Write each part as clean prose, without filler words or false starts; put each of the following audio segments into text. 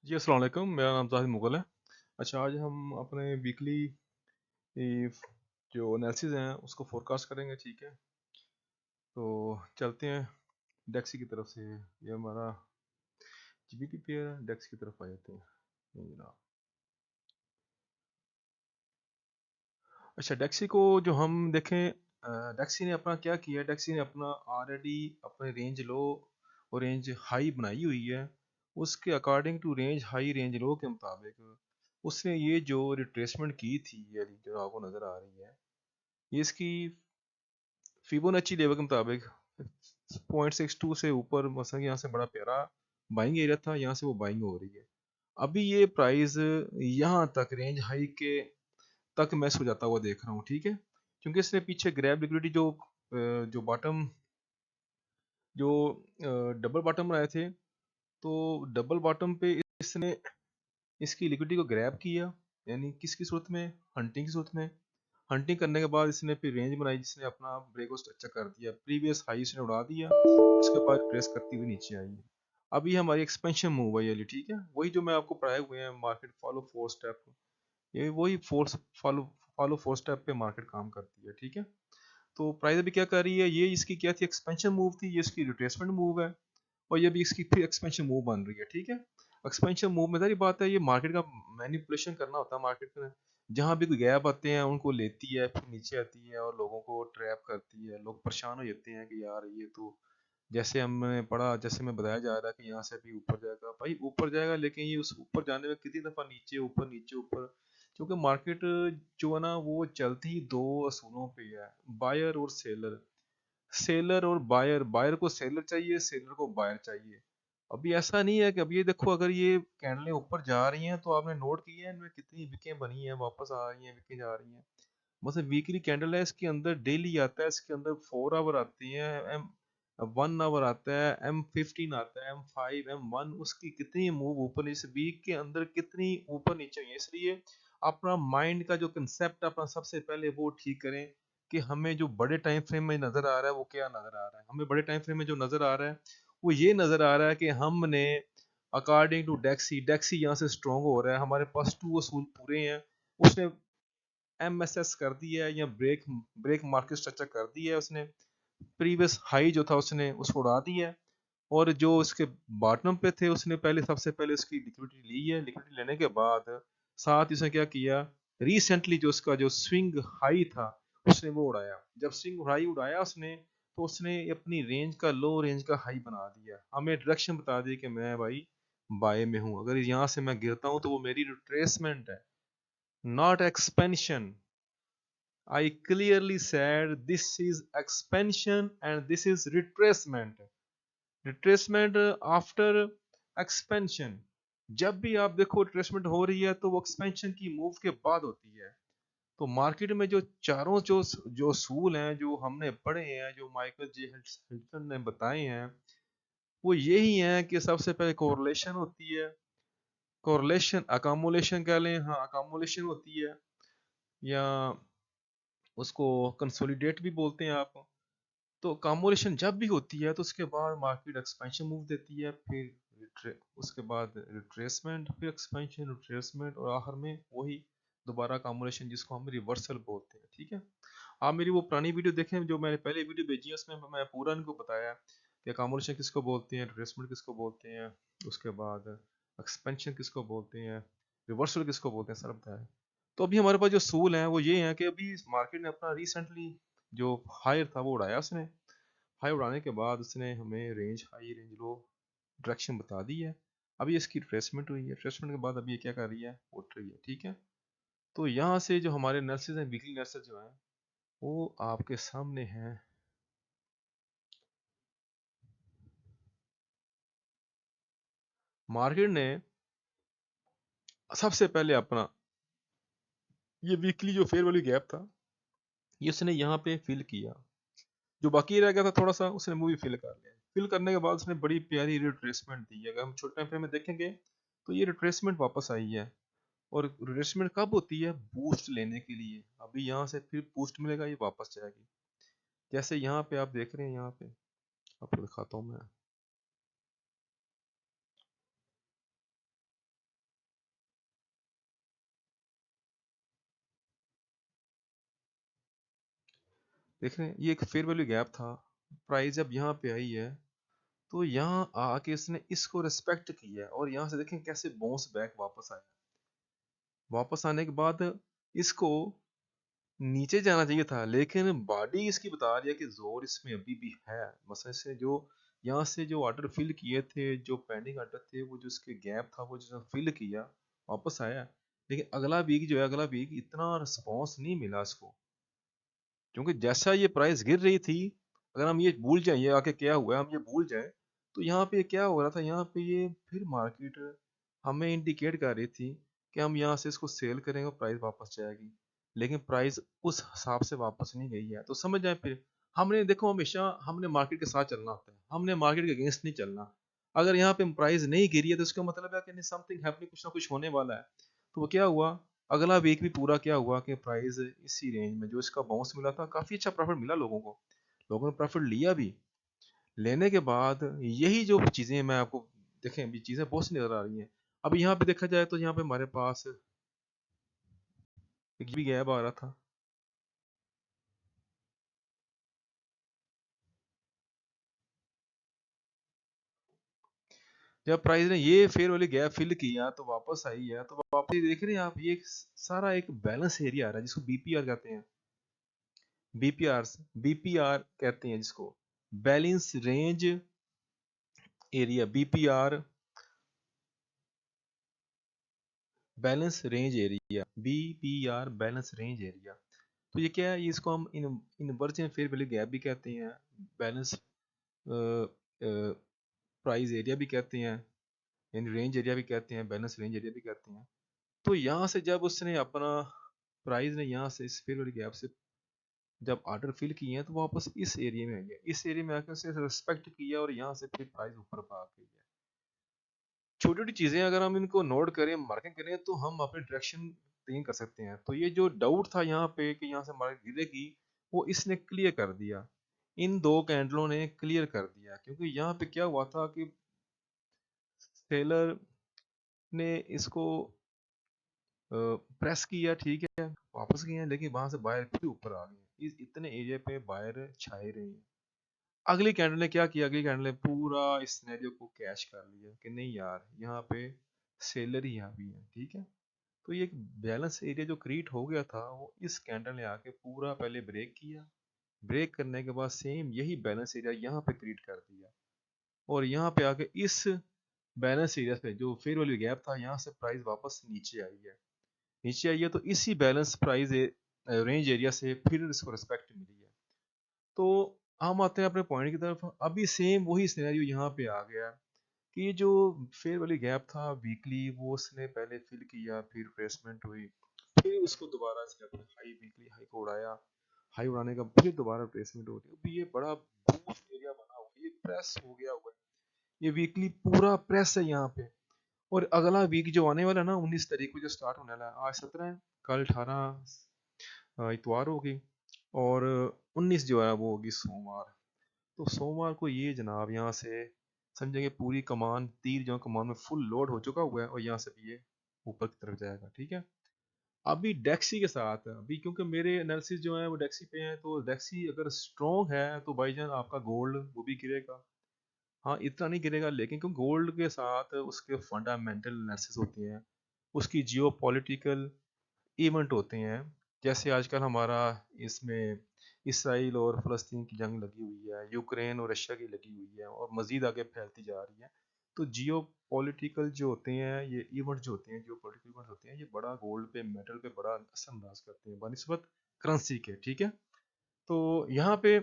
जी, अस्सलाम वालेकुम। मेरा नाम ज़ाहिद मुग़ल है। अच्छा, आज हम अपने वीकली जो एनालिसिस हैं उसको फोरकास्ट करेंगे, ठीक है? तो चलते हैं डेक्सी की तरफ से। ये हमारा जीबीपी पेयर है, डेक्स की तरफ आ जाते हैं। ये जनाब। अच्छा, डेक्सी को जो हम देखें, डेक्सी ने अपना क्या किया? डेक्सी ने अपना ऑलरेडी अपने रेंज लो और रेंज हाई बनाई हुई है। उसके according to range high range low के मुताबिक उसने ये जो रिट्रेसमेंट की थी, ये वाली जो आपको नज़र आ रही है, ये इसकी फिबोनाची लेवल के मुताबिक 0.62 से ऊपर, मसलन यहाँ से बड़ा प्यारा बाइंग एरिया था, यहाँ से वो बाइंग हो रही है। अभी ये प्राइस यहाँ तक रेंज हाई के तक मैं इसको जाता हुआ देख रहा हूँ, ठीक है? क्योंकि इसने पीछे ग्रैब लिक्विडिटी जो बॉटम जो डबल बॉटम बनाए थे, तो डबल बॉटम पे इसने इसकी लिक्विडिटी को ग्रैब किया, यानी किसकी सूरत में? हंटिंग की सूरत में। हंटिंग करने के बाद इसने फिर रेंज बनाई, जिसने अपना ब्रेक को स्ट्रक्चर कर दिया, प्रीवियस हाई इसने उड़ा दिया, उसके बाद प्रेस करती हुई नीचे आई है। अब ये हमारी एक्सपेंशन मूव है, ये ठीक है, वही जो मैं आपको पढ़ाए हुए हैं, मार्केट फॉलो फोर स्टेप। ये वही force follow follow four step पे मार्केट काम करती है, ठीक है? तो प्राइस अभी क्या कर रही है? ये इसकी क्या थी? एक्सपेंशन मूव थी, ये इसकी रिट्रेसमेंट मूव है, और ये भी इसकी फिर एक्सपेंशन मूव बन रही है, ठीक है? एक्सपेंशन मूव में सारी बात है, ये मार्केट का मैनिपुलेशन करना होता है मार्केट में। जहाँ भी कोई गैप आते हैं उनको लेती है, फिर नीचे आती है और लोगों को ट्रैप करती है। लोग परेशान हो जाते हैं कि यार ये तो, जैसे हमने पढ़ा, जैसे मैं बताया जा रहा है कि यहाँ से भी ऊपर जाएगा, भाई ऊपर जाएगा, लेकिन ये उस ऊपर जाने में कितनी दफा नीचे ऊपर नीचे ऊपर। क्योंकि मार्केट जो है ना, वो चलती ही दो असूलों पे है, बायर और सेलर। सेलर और बायर, बायर को सेलर चाहिए, सेलर को बायर चाहिए। अभी ऐसा नहीं है कि अभी ये देखो, अगर ये कैंडलें ऊपर जा रही हैं तो आपने नोट किया है इनमें कितनी विकें बनी हैं, वापस आ रही हैं, विकें जा रही हैं। मतलब वीकली कैंडल है, इसके अंदर डेली आता है, इसके अंदर 4 आवर आती हैं, एम 1 आवर आता है, M15 आता है, M5, M1, उसकी कितनी मूव ऊपर, इस वीक के अंदर कितनी ऊपर नीचे हुई है। इसलिए अपना माइंड का जो कंसेप्ट अपना सबसे पहले वो ठीक करें कि हमें जो बड़े टाइम फ्रेम में नजर आ रहा है वो क्या नजर आ रहा है। हमें बड़े टाइम फ्रेम में जो नजर आ रहा है वो ये नजर आ रहा है कि हमने अकॉर्डिंग टू डेक्सी, डेक्सी यहाँ से स्ट्रॉन्ग हो रहा है, हमारे पास टू असूल पूरे हैं। उसने एमएसएस कर दिया है, या ब्रेक ब्रेक मार्केट स्ट्रक्चर कर दिया है उसने। प्रीवियस हाई जो था उसने उसको उड़ा दिया है, और जो उसके बॉटम पे थे उसने पहले, सबसे पहले उसकी लिक्विडिटी ली है। लिक्विडिटी लेने के बाद साथ ही उसने क्या किया, रिसेंटली जो उसका जो स्विंग हाई था उसने वो उड़ाया। जब स्विंग हाई उड़ाया उसने, तो उसने अपनी रेंज का लो, रेंज का हाई बना दिया, हमें डायरेक्शन बता दी कि मैं भाई बाय में हूँ। अगर यहाँ से मैं गिरता हूँ तो वो मेरी रिट्रेसमेंट है, not expansion. I clearly said this is expansion and this is retracement. Retracement after expansion. जब भी आप देखो रिट्रेसमेंट हो रही है तो वो एक्सपेंशन की मूव के बाद होती है। तो मार्केट में जो चारों जो जो असूल हैं, जो हमने पढ़े हैं, जो माइकल जे हिल्टन ने बताए हैं, वो यही हैं कि सबसे पहले कोरिलेशन होती है। कोरिलेशन, अकामुलेशन कह लें, हाँ अकामुलेशन होती है, या उसको कंसोलिडेट भी बोलते हैं आप। तो कॉम्बिनेशन जब भी होती है तो उसके बाद मार्केट एक्सपेंशन मूव देती है, फिर उसके बाद रिट्रेसमेंट, फिर एक्सपेंशन, रिट्रेसमेंट, और आखिर में वही दोबारा कॉम्बिनेशन, जिसको हम रिवर्सल बोलते हैं, ठीक है? आप मेरी वो पुरानी वीडियो देखें जो मैंने पहले वीडियो भेजी है, उसमें मैं पूरा इनको बताया कि कॉम्बिनेशन किसको बोलते हैं, रिट्रेसमेंट किसको बोलते हैं, उसके बाद एक्सपेंशन किसको बोलते हैं, रिवर्सल किसको बोलते हैं, सर बताया। तो अभी हमारे पास जो सूल है वो ये है कि अभी मार्केट ने अपना रिसेंटली जो हायर था वो उड़ाया उसने। हाई उड़ाने के बाद उसने हमें रेंज हाई रेंज लो डायरेक्शन बता दी है। अभी इसकी रिट्रेसमेंट हुई है, रिट्रेसमेंट के बाद अभी ये क्या कर रही है, उठ रही है, ठीक है? तो यहाँ से जो हमारे नर्सेज हैं, वीकली नर्सेज जो हैं, वो आपके सामने हैं। मार्केट ने सबसे पहले अपना ये वीकली जो फेयर वैल्यू गैप था, ये उसने यहाँ पे फिल किया। जो बाकी रह गया था थोड़ा सा, उसने मूवी फिल कर लिया। फिल करने के बाद उसने बड़ी प्यारी रिट्रेसमेंट दी है। अगर हम छोटे टाइम फ्रेम में देखेंगे तो ये रिट्रेसमेंट वापस आई है। और रिट्रेसमेंट कब होती है? बूस्ट लेने के लिए। अभी यहाँ से फिर बूस्ट मिलेगा, ये वापस जाएगी। जैसे यहाँ पे आप देख रहे हैं, यहाँ पे आपको दिखाता हूँ मैं। देख रहे हैं ये एक फेयर वैल्यू गैप था, प्राइस जब यहाँ पे आई है तो यहाँ आके इसने इसको रिस्पेक्ट किया है और यहाँ से देखें कैसे बाउंस बैक वापस आया। वापस आने के बाद इसको नीचे जाना चाहिए था, लेकिन बॉडी इसकी बता रही है कि जोर इसमें अभी भी है। मसले से जो यहाँ से जो ऑर्डर फिल किए थे, जो पेंडिंग ऑर्डर थे, वो जो उसके गैप था वो जो फिल किया, वापस आया। लेकिन अगला वीक जो है, अगला वीक इतना रिस्पॉन्स नहीं मिला इसको, क्योंकि जैसा ये प्राइस गिर रही थी, अगर हम ये भूल जाए ये आके क्या हुआ है, हम ये भूल जाए तो यहाँ पे क्या हो रहा था, यहाँ पे ये फिर मार्केट हमें इंडिकेट कर रही थी कि हम यहाँ से इसको सेल करेंगे और प्राइस वापस जाएगी। लेकिन प्राइस उस हिसाब से वापस नहीं गई है, तो समझ जाए फिर हमने देखो हमेशा हमने मार्केट के साथ चलना होता है, हमने मार्केट के अगेंस्ट नहीं चलना। अगर यहाँ पे प्राइस नहीं गिरी है तो इसका मतलब है कि समथिंग हैपनिंग, कुछ ना कुछ होने वाला है। तो वो क्या हुआ, अगला वीक भी पूरा क्या हुआ कि प्राइस इसी रेंज में जो इसका बाउंस मिला था, काफी अच्छा प्रॉफिट मिला लोगों को, लोगों ने प्रॉफिट लिया भी। लेने के बाद यही जो चीजें मैं आपको देखें, अभी चीजें बहुत सी नजर आ रही हैं। अब यहाँ पे देखा जाए तो यहाँ पे हमारे पास एक भी गैप आ रहा था, जब प्राइस ने ये फेयर वाली गैप फिल किया तो वापस आई है, तो वापस ये देख रहे हैं आप, ये सारा एक बैलेंस एरिया आ रहा है जिसको बीपीआर कहते हैं। बीपीआर, बीपीआर कहते हैं जिसको, balance range area, BPR, balance range area, BPR balance range area. तो ये क्या है, ये इसको हम इनवर्जन फेयर वैल्यू गैप भी कहते हैं, बैलेंस प्राइस एरिया भी कहते हैं, यानी रेंज एरिया भी कहते हैं, बैलेंस रेंज एरिया भी कहते हैं। तो यहाँ से जब उसने अपना प्राइस ने यहाँ से इस फेयर वैल्यू गैप से जब ऑर्डर फिल किए हैं तो वापस इस एरिया में आ गया, इस एरिया में आकर उसे रिस्पेक्ट किया और यहाँ से फिर प्राइस ऊपर भाग गई है। छोटी छोटी चीजें अगर हम इनको नोट करें, मार्किंग करें, तो हम अपने डायरेक्शन तय कर सकते हैं। तो ये जो डाउट था यहाँ पे कि यहाँ से मार्केट गिरेगी, वो इसने क्लियर कर दिया, इन दो कैंडलों ने क्लियर कर दिया। क्योंकि यहाँ पे क्या हुआ था कि सेलर ने इसको प्रेस किया, ठीक है, वापस गए हैं, लेकिन वहां से बायर फिर ऊपर आ गए, इस इतने एरिया पे बायर छाए रहे हैं। अगली कैंडल ने क्या किया, अगली कैंडल ने पूरा इस सिनेरियो को कैश कर लिया कि नहीं यार, यहाँ पे सेलर ही यहाँ भी है, ठीक है। तो ये एक बैलेंस एरिया जो क्रिएट हो गया था, वो इस कैंडल ने आके पूरा पहले ब्रेक किया, ब्रेक करने के बाद सेम यही बैलेंस एरिया यहाँ पे क्रिएट कर दिया, और यहाँ पे आके इस बैलेंस एरिया पे जो फेयर वैल्यू गैप था, यहाँ से प्राइस वापस नीचे आई है। नीचे आई है तो इसी बैलेंस प्राइस रेंज एरिया से फिर इसको रिस्पेक्ट मिली है। तो हम आते हैं अपने पॉइंट की तरफ। अभी सेम वही सिनेरियो यहाँ पे आ गया कि जो फेयर वैल्यू गैप था वीकली, वो उसने पहले फिल किया, फिर प्लेसमेंट हुई, फिर उसको दोबारा से अपने हाई, वीकली हाई को उड़ाया, हाई उड़ाने का फिर दोबारा प्लेसमेंट हो रही। अभी ये बड़ा बूस्ट एरिया बना हुआ है, ये प्रेस हो गया हुआ है, ये वीकली पूरा प्रेस है यहाँ पे। और अगला वीक जो आने वाला है ना, 19 तारीख को जो स्टार्ट होने वाला है, आज 17 है, कल 18 इतवार होगी, और 19 जो है वो होगी सोमवार। तो सोमवार को ये जनाब यहाँ से समझेंगे पूरी कमान, तीर जो कमान में फुल लोड हो चुका हुआ है, और यहाँ से भी ये ऊपर की तरफ जाएगा, ठीक है। अभी डेक्सी के साथ, अभी क्योंकि मेरे एनालिसिस जो है वो डेक्सी पे हैं, तो डेक्सी अगर स्ट्रॉन्ग है तो भाईजान आपका गोल्ड वो भी गिरेगा। हाँ, इतना नहीं गिरेगा, लेकिन क्योंकि गोल्ड के साथ उसके फंडामेंटल एनालिसिस होते हैं, उसकी जियो पॉलिटिकल इवेंट होते हैं। जैसे आजकल हमारा इसमें इसराइल और फ़लस्तीन की जंग लगी हुई है, यूक्रेन और रशिया की लगी हुई है, और मज़ीद आगे फैलती जा रही है। तो जियो पॉलिटिकल जो होते हैं, ये इवेंट जो होते हैं, जियो पॉलिटिकल इवेंट होते हैं, ये बड़ा गोल्ड पे, मेटल पे बड़ा असरअंदाज करते हैं बनिस्बत करेंसी के, ठीक है। तो यहाँ पे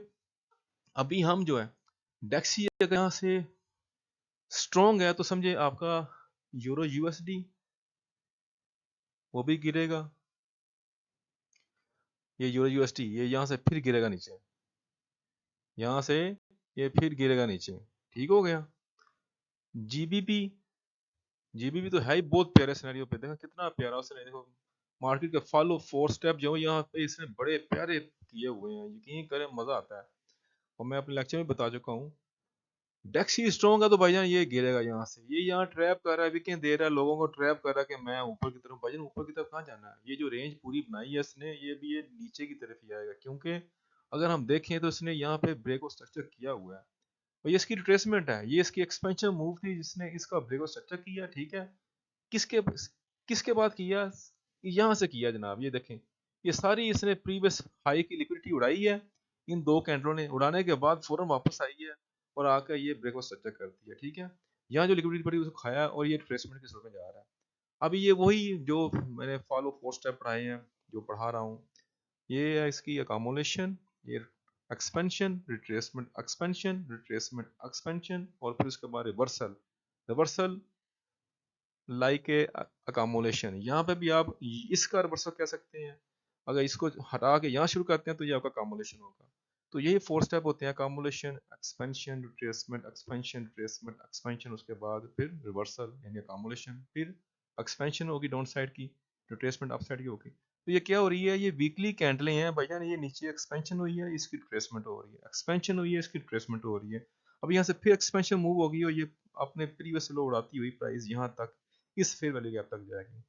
अभी हम जो है डेक्सी अगर यहाँ से स्ट्रॉन्ग है तो समझे आपका यूरो यूएसडी वो भी गिरेगा, ये यूरो यूएसडी ये यहाँ से फिर गिरेगा नीचे, यहाँ से ये फिर गिरेगा नीचे, ठीक हो गया। जीबीपी, जीबीपी तो है ही बहुत प्यारे सिनेरियो पे, देखा कितना प्यारा उसने, देखो मार्केट के फॉलो फोर स्टेप जो यहाँ पे इसने बड़े प्यारे किए हुए हैं, यकीन करें मजा आता है। और मैं अपने लेक्चर में बता चुका हूँ, डेक्सी स्ट्रॉन्ग है तो भाईजान ये गिरेगा यहाँ से, ये यहाँ ट्रैप कर रहा है, वीकेंड दे रहा है लोगों को, ट्रैप कर रहा है कि मैं ऊपर की तरफ, भाईजान ऊपर की तरफ कहाँ जाना है, ये जो रेंज पूरी बनाई है इसने, ये भी ये नीचे की तरफ ही आएगा, क्योंकि अगर हम देखें तो इसने यहाँ पे ब्रेक और स्ट्रक्चर किया हुआ है, और ये इसकी रिट्रेसमेंट है, ये इसकी एक्सपेंशन मूव थी जिसने इसका ब्रेक और स्ट्रक्चर किया, ठीक है। किसके किसके बाद किया? यहाँ से किया जनाब, ये देखें, ये सारी इसने प्रीवियस हाई की लिक्विडिटी उड़ाई है, इन दो कैंडलों ने उड़ाने के बाद फौरन वापस आई है और आकर ये ब्रेक और स्ट्रक्चर कर दिया, ठीक है। यहाँ जो लिक्विडिटी पड़ी उसको खाया और ये रिट्रेसमेंट की सूरत में जा रहा है। अभी ये वही जो मैंने फॉलो 4 स्टेप पढ़ाए हैं, जो पढ़ा रहा हूँ, ये है इसकी अकोमोलेशन, ये expansion, retracement, expansion, retracement, expansion, और फिर उसके बाद reversal, reversal like a accumulation. यहाँ पे भी आप इसका रिवर्सल कह सकते हैं। अगर इसको हटा के यहाँ शुरू करते हैं तो ये आपका अकोमोलेशन होगा। तो यही 4 स्टेप होते हैं, accumulation, expansion, retracement, expansion, retracement, expansion, उसके बाद फिर रिवर्सल यानी अकोमोलेशन, फिर एक्सपेंशन होगी डाउन साइड की, रिट्रेसमेंट अप साइड की होगी। तो ये क्या हो रही है, ये वीकली कैंडलें हैं भाईजान, ये नीचे एक्सपेंशन हुई है, इसकी रिट्रेसमेंट हो रही है, एक्सपेंशन हुई है, इसकी रिट्रेसमेंट हो रही है। अब यहाँ से फिर एक्सपेंशन मूव होगी और ये अपने प्रीवियस लो उड़ाती हुई प्राइस यहाँ तक इस फेयर वैल्यू गैप तक जाएगी।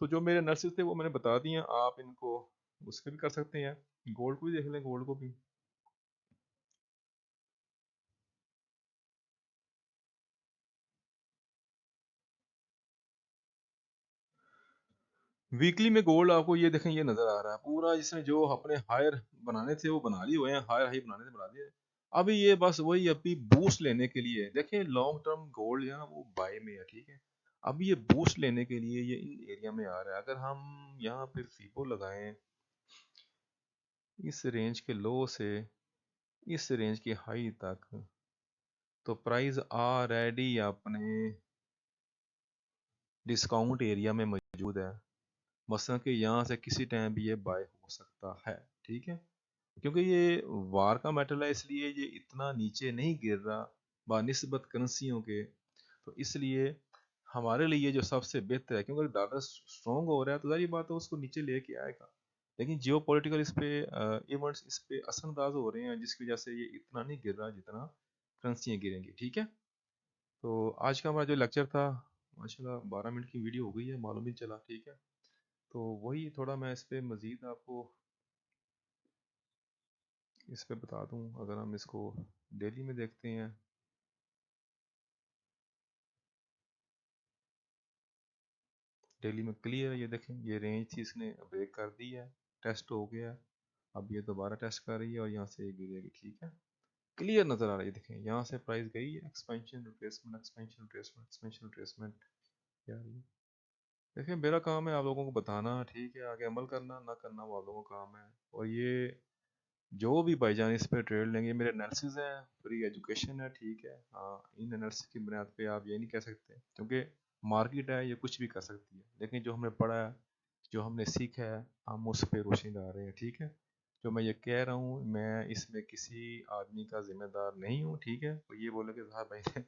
तो जो मेरे एनालिसिस थे वो मैंने बता दिए, आप इनको उस पर भी कर सकते हैं। गोल्ड को भी देख लें, गोल्ड को भी वीकली में गोल्ड आपको ये देखें, ये नजर आ रहा है पूरा, जिसने जो अपने हायर बनाने थे वो बना लिए हुए हैं, हायर हाई बनाने थे बना लिए। अभी ये बस वही अभी बूस्ट लेने के लिए देखें, लॉन्ग टर्म गोल्ड जो है वो बाय में है, ठीक है। अभी ये बूस्ट लेने के लिए ये इन एरिया में आ रहा है। अगर हम यहाँ पे फीबो लगाएं इस रेंज के लो से इस रेंज की हाई तक, तो प्राइस ऑलरेडी अपने डिस्काउंट एरिया में मौजूद है। मसलन कि यहाँ से किसी टाइम भी ये बाय हो सकता है, ठीक है। क्योंकि ये वार का मैटर है, इसलिए ये इतना नीचे नहीं गिर रहा बानिस्बत करेंसियों के। तो इसलिए हमारे लिए जो सबसे बेहतर है, क्योंकि डॉलर स्ट्रॉन्ग हो रहा है तो जारी बात है उसको नीचे लेके आएगा। लेकिन जियो पॉलिटिकल इस पे इवेंट्स इस पे असरअंदाज हो रहे हैं, जिसकी वजह से ये इतना नहीं गिर रहा जितना करेंसियाँ गिरेंगी, ठीक है। तो आज का हमारा जो लेक्चर था, माशाल्लाह 12 मिनट की वीडियो हो गई है, मालूम नहीं चला, ठीक है। तो वही थोड़ा मैं इस पे मज़ीद आपको इस पे बता दूं। अगर हम इसको डेली में देखते हैं, डेली में क्लियर है, ये देखें, ये रेंज थी इसने ब्रेक कर दी है, टेस्ट हो गया है। अब ये दोबारा टेस्ट कर रही है और यहाँ से ये गिरेगी, ठीक है। क्लियर नज़र आ रही है, देखें यहाँ से प्राइस गई है, expansion retracement, expansion retracement, expansion retracement. यार ये देखिए, मेरा काम है आप लोगों को बताना, ठीक है, आगे अमल करना ना करना वो आप लोगों का काम है। और ये जो भी भाईजान इस पे ट्रेड लेंगे, मेरे एनालिसिस हैं, फ्री एजुकेशन है, ठीक है। हाँ, इन एनालिसिस की बुनियाद पे आप ये नहीं कह सकते, क्योंकि मार्केट है, ये कुछ भी कर सकती है, लेकिन जो हमने पढ़ा है, जो हमने सीखा है, हम उस पे रोशनी डाल रहे हैं, ठीक है। जो मैं ये कह रहा हूँ, मैं इसमें किसी आदमी का जिम्मेदार नहीं हूँ, ठीक है। तो ये बोले कि साहब भाई ने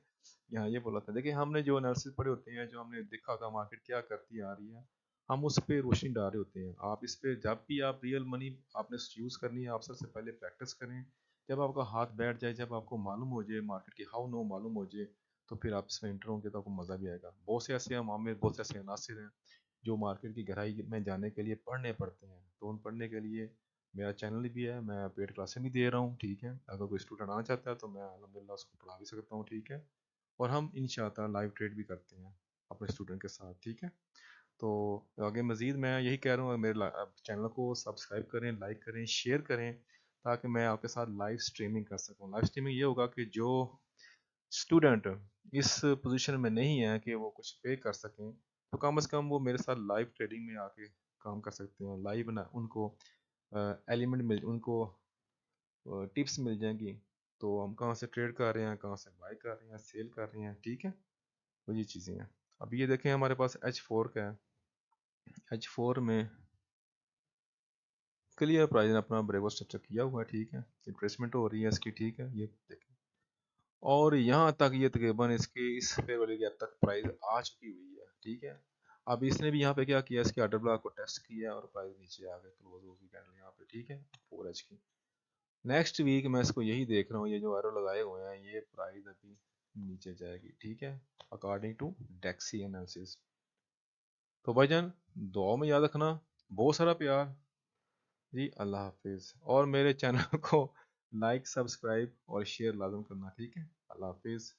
यहाँ ये बोला था, देखिए हमने जो एनालिसिस पढ़े होते हैं, जो हमने देखा होता है मार्केट क्या करती आ रही है, हम उस पर रोशनी डाल रहे होते हैं। आप इस पे जब भी आप रियल मनी आपने यूज़ करनी है, आप सबसे पहले प्रैक्टिस करें। जब आपका हाथ बैठ जाए, जब आपको मालूम हो जाए मार्केट की हाउ नो मालूम हो जाए, तो फिर आप इसमें इंटर होंगे तो आपको मज़ा भी आएगा। बहुत से ऐसे मामले, बहुत से ऐसे अनासिर हैं जो मार्केट की गहराई में जाने के लिए पढ़ने पड़ते हैं। तो उन पढ़ने के लिए मेरा चैनल भी है, मैं पेड क्लासें भी दे रहा हूँ, ठीक है। अगर कोई स्टूडेंट आना चाहता है तो मैं अलहमदिल्ला उसको पढ़ा भी सकता हूँ, ठीक है। और हम इंशाअल्लाह लाइव ट्रेड भी करते हैं अपने स्टूडेंट के साथ, ठीक है। तो आगे मज़ीद मैं यही कह रहा हूँ, मेरे चैनल को सब्सक्राइब करें, लाइक करें, शेयर करें, ताकि मैं आपके साथ लाइव स्ट्रीमिंग कर सकूँ। लाइव स्ट्रीमिंग ये होगा कि जो स्टूडेंट इस पोजीशन में नहीं है कि वो कुछ पे कर सकें, तो कम से कम वो मेरे साथ लाइव ट्रेडिंग में आके काम कर सकते हैं। लाइव ना उनको एलिमेंट मिल उनको टिप्स मिल जाएंगी, तो हम कहाँ से ट्रेड कर रहे हैं, कहाँ से बाय कर रहे हैं, सेल कर रहे हैं, ठीक है। तो ये चीज़ें हैं। अब ये देखें, हमारे पास H4 का है। H4 में क्लियर प्राइस ने अपना ब्रेक स्ट्रक्चर किया हुआ है, ठीक है। रिट्रेसमेंट हो रही है इसकी, ठीक है, ये देखें। और यहाँ तक ये तकरीबन इसके इस फेयर वैल्यू गैप तक प्राइस आ चुकी हुई है, ठीक है। अब इसने भी यहाँ पे क्या किया, इसके ऑर्डर ब्लॉक को टेस्ट किया और प्राइस नीचे आ गई, क्लोज होगी कैंडल यहाँ पे, ठीक है, 4H की। नेक्स्ट वीक मैं इसको यही देख रहा हूँ, ये जो एरो लगाए हुए हैं, ये प्राइस अभी नीचे जाएगी, ठीक है, अकॉर्डिंग टू डेक्सी एनालिसिस। तो भाईजान दुआ में याद रखना, बहुत सारा प्यार। जी अल्लाह हाफिज़, और मेरे चैनल को लाइक, सब्सक्राइब और शेयर लाज़म करना, ठीक है? अल्लाह हाफिज़।